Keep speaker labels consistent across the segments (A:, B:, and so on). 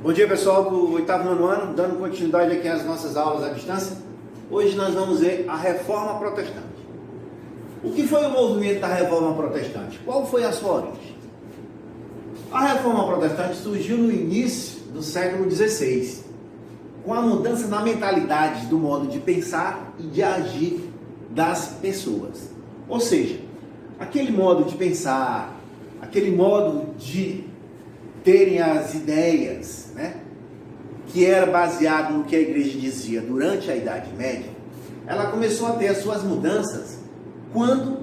A: Bom dia, pessoal do oitavo nono ano, dando continuidade aqui às nossas aulas à distância. Hoje nós vamos ver a Reforma Protestante. O que foi o movimento da Reforma Protestante? Qual foi a sua origem? A Reforma Protestante surgiu no início do século XVI, com a mudança na mentalidade, do modo de pensar e de agir das pessoas. Ou seja, aquele modo de pensar, aquele modo de terem as ideias, que era baseado no que a igreja dizia durante a Idade Média, ela começou a ter as suas mudanças quando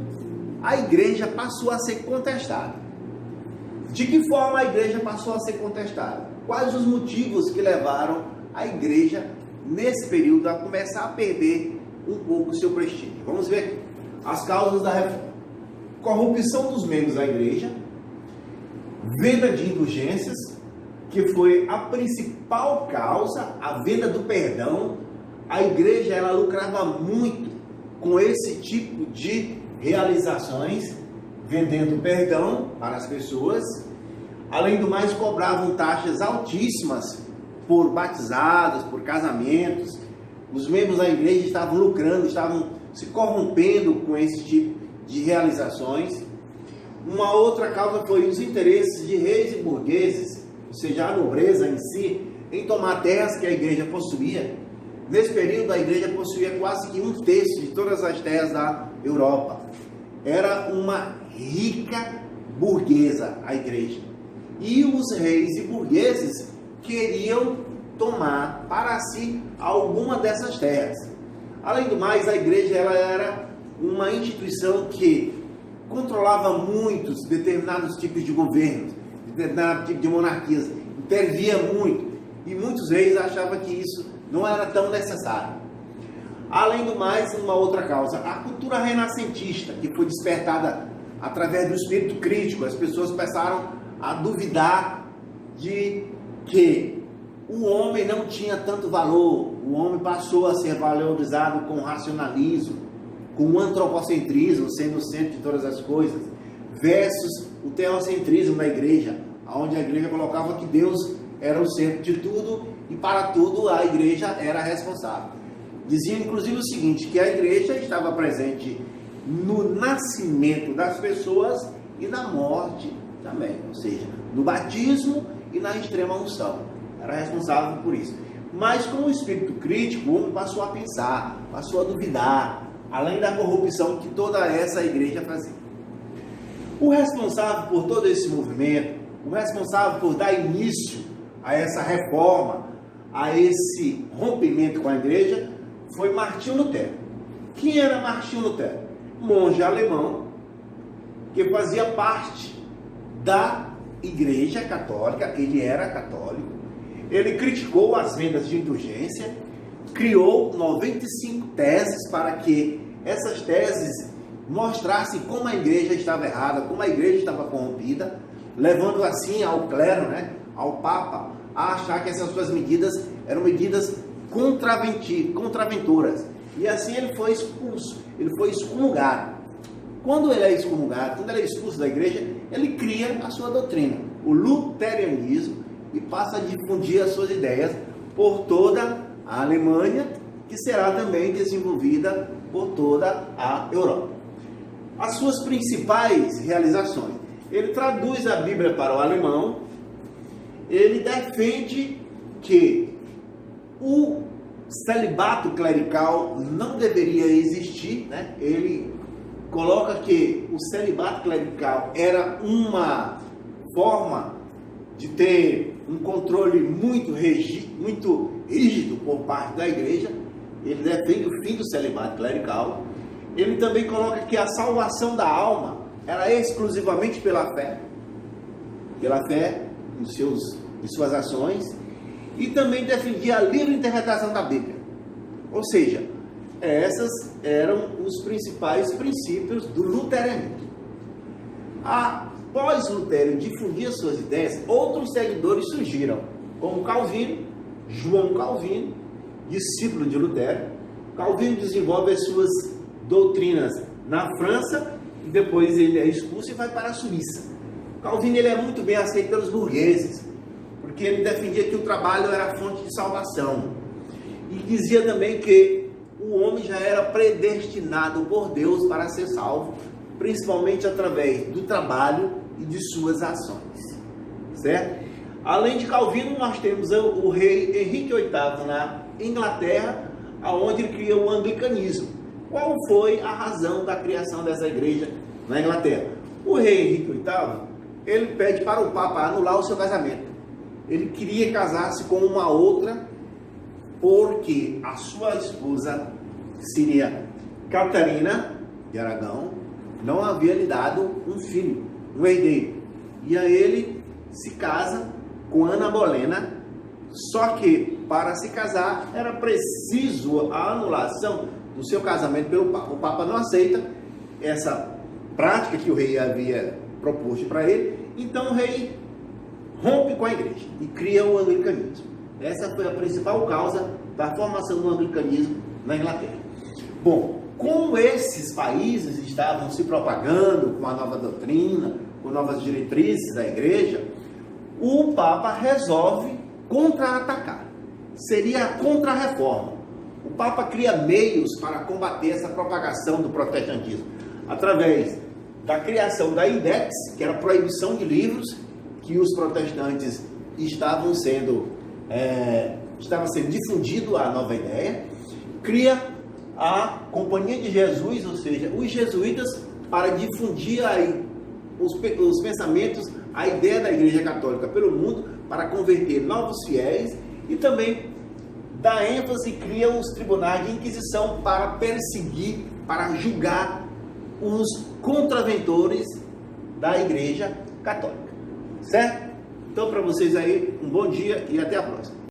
A: a igreja passou a ser contestada. De que forma a igreja passou a ser contestada? Quais os motivos que levaram a igreja, nesse período, a começar a perder um pouco o seu prestígio? Vamos ver aqui. As causas da reforma: corrupção dos membros da igreja, venda de indulgências, que foi a principal causa, a venda do perdão. A igreja, ela lucrava muito com esse tipo de realizações, vendendo perdão para as pessoas. Além do mais, cobravam taxas altíssimas por batizados, por casamentos. Os membros da igreja estavam lucrando, estavam se corrompendo com esse tipo de realizações. Uma outra causa foi os interesses de reis e burgueses, ou seja, a nobreza em si, em tomar terras que a igreja possuía. Nesse período, a igreja possuía quase que 1/3 de todas as terras da Europa. Era uma rica burguesa a igreja. E os reis e burgueses queriam tomar para si alguma dessas terras. Além do mais, a igreja ela era uma instituição que controlava muitos determinados tipos de governos, determinado tipo de monarquias, intervia muito, e muitos reis achavam que isso não era tão necessário. Além do mais, uma outra causa, a cultura renascentista, que foi despertada através do espírito crítico. As pessoas começaram a duvidar de que o homem não tinha tanto valor, o homem passou a ser valorizado com racionalismo, com o antropocentrismo sendo o centro de todas as coisas, versus o teocentrismo da igreja, onde a igreja colocava que Deus era o centro de tudo e para tudo a igreja era responsável. Dizia inclusive o seguinte, que a igreja estava presente no nascimento das pessoas e na morte também, ou seja, no batismo e na extrema unção. Era responsável por isso. Mas com o espírito crítico, o homem passou a pensar, passou a duvidar, além da corrupção que toda essa igreja fazia. O responsável por todo esse movimento, o responsável por dar início a essa reforma, a esse rompimento com a igreja, foi Martinho Lutero. Quem era Martinho Lutero? Monge alemão, que fazia parte da igreja católica. Ele era católico, ele criticou as vendas de indulgência, criou 95 teses para que essas teses mostrassem como a igreja estava errada, como a igreja estava corrompida, levando assim ao clero, ao Papa, a achar que essas suas medidas eram medidas contraventoras. E assim ele foi expulso, ele foi excomungado. Quando ele é excomungado, quando ele é expulso da igreja, ele cria a sua doutrina, o luteranismo, e passa a difundir as suas ideias por toda a Alemanha, que será também desenvolvida por toda a Europa. As suas principais realizações: ele traduz a Bíblia para o alemão, ele defende que o celibato clerical não deveria existir, Ele coloca que o celibato clerical era uma forma de ter um controle muito rígido por parte da igreja. Ele defende o fim do celibato clerical. Ele também coloca que a salvação da alma era exclusivamente pela fé em suas ações, e também defendia a livre interpretação da Bíblia. Ou seja, essas eram os principais princípios do luteranismo. Após Lutero difundir suas ideias, outros seguidores surgiram, como Calvino, João Calvino, discípulo de Lutero. Calvino desenvolve as suas doutrinas na França, e depois ele é expulso e vai para a Suíça. Calvino ele é muito bem aceito pelos burgueses, porque ele defendia que o trabalho era a fonte de salvação. E dizia também que o homem já era predestinado por Deus para ser salvo, principalmente através do trabalho e de suas ações. Certo? Além de Calvino, nós temos o rei Henrique VIII na Inglaterra, onde ele criou o anglicanismo. Qual foi a razão da criação dessa igreja na Inglaterra? O rei Henrique VIII, ele pede para o Papa anular o seu casamento. Ele queria casar-se com uma outra, porque a sua esposa seria Catarina de Aragão, não havia lhe dado um filho, um herdeiro. E aí ele se casa com Ana Bolena, só que para se casar era preciso a anulação do seu casamento pelo Papa. O Papa não aceita essa prática que o rei havia proposto para ele, então o rei rompe com a igreja e cria o anglicanismo. Essa foi a principal causa da formação do anglicanismo na Inglaterra. Bom, como esses países estavam se propagando com a nova doutrina, com novas diretrizes da igreja, o Papa resolve contra-atacar. Seria a contra-reforma. O Papa cria meios para combater essa propagação do protestantismo, através da criação da Index, que era a proibição de livros que os protestantes estavam sendo difundido a nova ideia, cria a Companhia de Jesus, ou seja, os jesuítas, para difundir aí os pensamentos, a ideia da Igreja Católica pelo mundo, para converter novos fiéis, e também dá ênfase e cria os tribunais de Inquisição para perseguir, para julgar os contraventores da Igreja Católica. Certo? Então, para vocês aí, um bom dia e até a próxima.